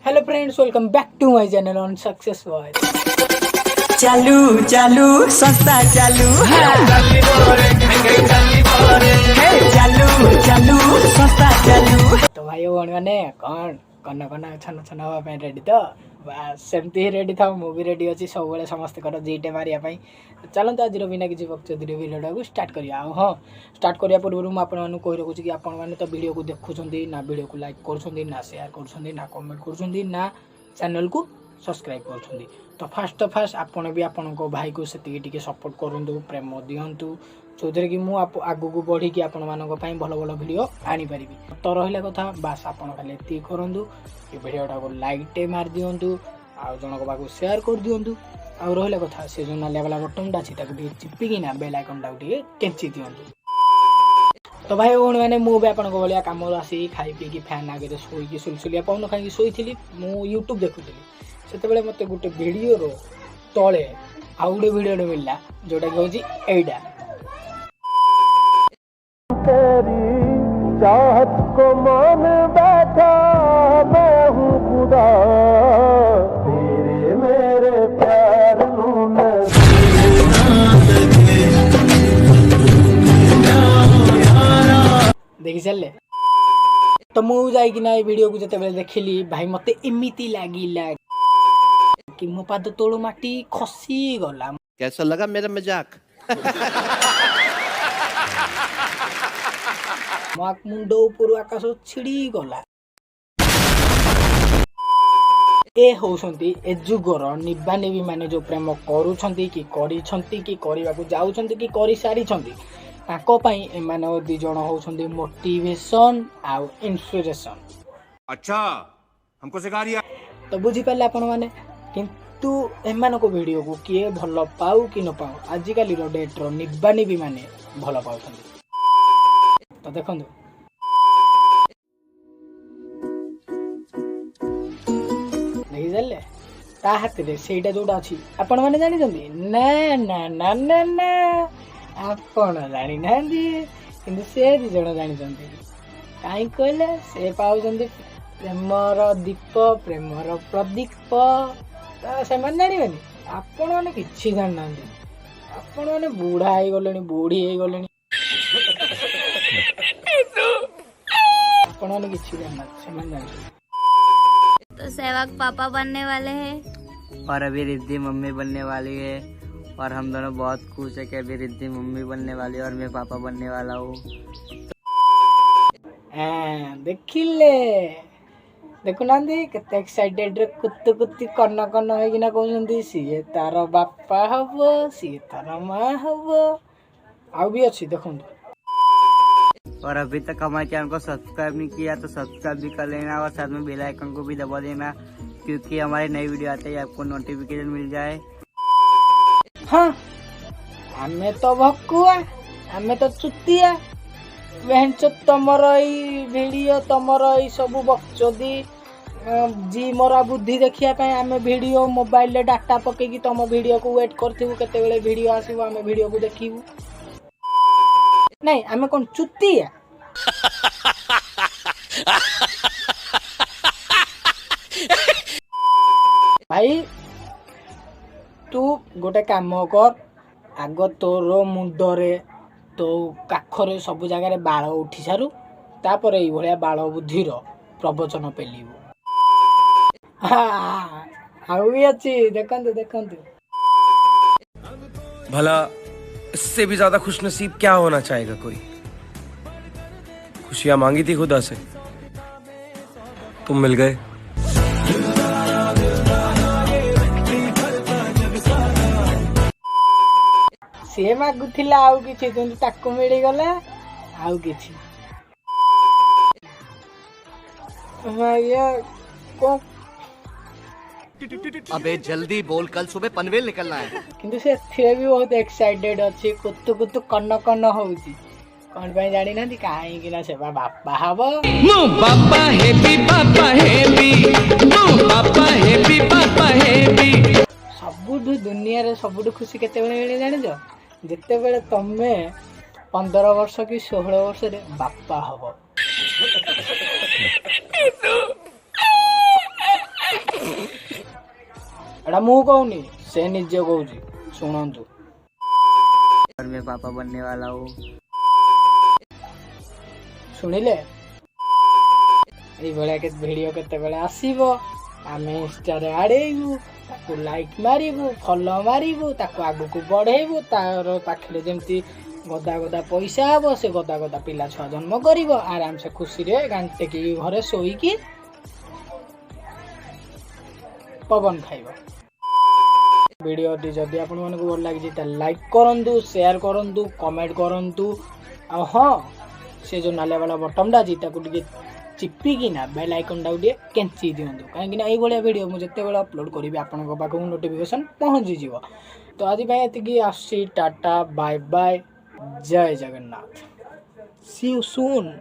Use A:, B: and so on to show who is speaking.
A: Hello friends, welcome back to my channel on success boy.
B: चालू चालू संस्था चालू चालू चालू संस्था चालू।
A: तो भाई मैंने कौन कन कन छन छन हवा रेडी तो बास सेमती ही रेडी था। मु भी रेडी अच्छी सब समस्त जीटे मारे। चलते आज बिना किसी बक्चोदी भिडियो को स्टार्ट करिया। हाँ, स्टार्ट करिया पूर्व मुझे कही रखुच्छी कि आपण मैंने तो वीडियो को देखुं ना वीडियो को लाइक कर शेयर कर कमेंट कर चैनल को सब्सक्राइब कर। तो फास्ट आपण भी आपण भाई को से सपोर्ट करूँ, प्रेम दिंतु जो कि मुझे आगू को बढ़ी कि आपण मान भल भल भिड आनीपारि। तो रहा कथा बास आपड़ खाली ये करूँ, ये भिडटा को लाइक मार दिंतु, आउ जनक पाक शेयर कर दिंतु। आउ रहा कथा से जो नालिया वाला बटनटा अच्छी चिपिकिना बेल आइकनटा केंची दिंतु। तो भाई भौणी मैंने मुझे आपण भाया कम आसी खाई पी फैन आगे शोक सुलसुलिया पवन खाई शोली मु यूट्यूब देखुली। से मत गोटे भिडियो तले आउ गोटे भिडियो मिलला जोटा कि हूँ एटा
C: चाहत को मान बैठा मैं हूँ खुदा तेरे मेरे प्यार
A: देखी चल। तो मुझे जाइकिना वीडियो को जिते देखिली भाई मत एमती लगिला कि मो पाद तोड़ माटी खसी गला।
D: कैसा लगा मेरा मजाक?
A: मुंड ऊपर आकाश छिड़ी गला। ए होउछंती ए जुगर निबा निबी माने जो प्रेम करूछंती कि करिछंती कि करिबाकू जाउछंती कि करि सारिछंती ताको पई एमाने दी जण होउछंती मोटिवेशन आ इंस्पिरेशन।
E: अच्छा, हमको सिखा रिया।
A: तो बुझी पाले आपण माने, किंतु एमान को वीडियो को किए भल पाऊ कि न पाऊ आजिकल डेट रो निबा निबी माने भल पाउछंती। तो देखो देखी चल ता हाथ में सेटा जोटा अच्छी आपण मैंने जानी ना ना ना ना ना आपण जानी ना कि से दी जन जानी कहीं कहले से पाउछंती प्रेमर दीप प्रेमर प्रदीप। से जानी आपण मैंने कि जाना आपण मैंने बुढ़ा हो गले बुढ़ी हो गले आपण मैंने कि जाना
F: तो सहवाग पापा बनने वाले हैं
B: और अभी रिद्धि मम्मी बनने वाली है और हम दोनों बहुत खुश है कि अभी रिद्धि मम्मी बनने वाली है और मैं पापा बनने वाला हूँ।
A: देखिले देखु ना केते एक्साइटेड रे कुत्तु कुत्ती कन्न कन्न होइकिना कहउछंती सीए तार बापा हबो सीए तार माँ हबो। आउ भी अच्छी देखंतु।
B: और अभी तक हमारे चैनल को सब्सक्राइब नहीं किया तो सब्सक्राइब भी कर लेना और साथ में बेल आइकन को भी दबा देना, क्योंकि हमारी नई वीडियो आते ही आपको नोटिफिकेशन मिल जाए।
A: हाँ, हमें तो भकुआ हमें तो चुतिया बेहनचो तमर ई वीडियो तमर ई सब बक्चोदी जी मोरा बुद्धि देखिया पे आमे वीडियो मोबाइल ले डाटा पकेकी तम वीडियो को वेट करथिबु केते बेले वीडियो आसीबो आमे वीडियो को देखिबु। नहीं आमे कोन चुतिया भाई तू गोटे काम कर आग तोर मुंडरे तो काखरे सब जगह बाल उठी सारू तापर ये भाया बाल बुद्धिर प्रवचन पेलू। आउ भी अच्छी देखंतु देखंतु।
G: भला इससे भी ज्यादा खुशनसीब क्या होना चाहेगा कोई? खुशियां मांगी थी खुदा से, तुम मिल गए।
A: सी मागुला आउ कि ताकू मिल गला आउ कि
D: अबे जल्दी बोल, कल सुबह पनवेल निकलना है।
A: किंतु से भी बहुत एक्साइटेड अच्छी कुतु कुतु कन्न कन्न होउची कौन पे जानी ना कहीं ना से बापा हबो
B: मु बापा हेपी पापा हेपी मु पापा हेपी पापा हेपी।
A: सबुठु दुनिया रे सबुठु खुशी केते बेले मिले जानि जो जेते बेले तमे 15 वर्ष कि 16 वर्ष रे बापा हबो। एटा मु कहूनी से निजे कहूची शुणु
B: और मैं पापा बनने वाला हूँ।
A: शुणिले ये भिडियो केते आसीबो आमे इंस्टा रे आड़ेबू ताको लाइक मारिबू फॉलो मारिबू ताको आगु को बढ़ेबू तार पाखरे जेमती गदा गदा पैसा हबो से गदा गदा पिला छुआ जन्म करिवो आराम से खुशी रे गांटे की घरे सोईकी पवन खाइबो। वीडियो टी जदि आपण मानकु भल लागि त लाइक करंतु शेयर करंतु कमेंट करंतु आ हां से जो नाले वाला बटन टा जीता को टिके चिपिकी ना बेल आइकन टा टिके केंची दियंतु काहे कि ना एई भलिया वीडियो मु जते बेला अपलोड करिवि आपण को पाखु नोटिफिकेशन पहुंची जिवो। तो आज भाई एतिकी आसी टाटा बाय बाय जय जगन्नाथ सी यू सून।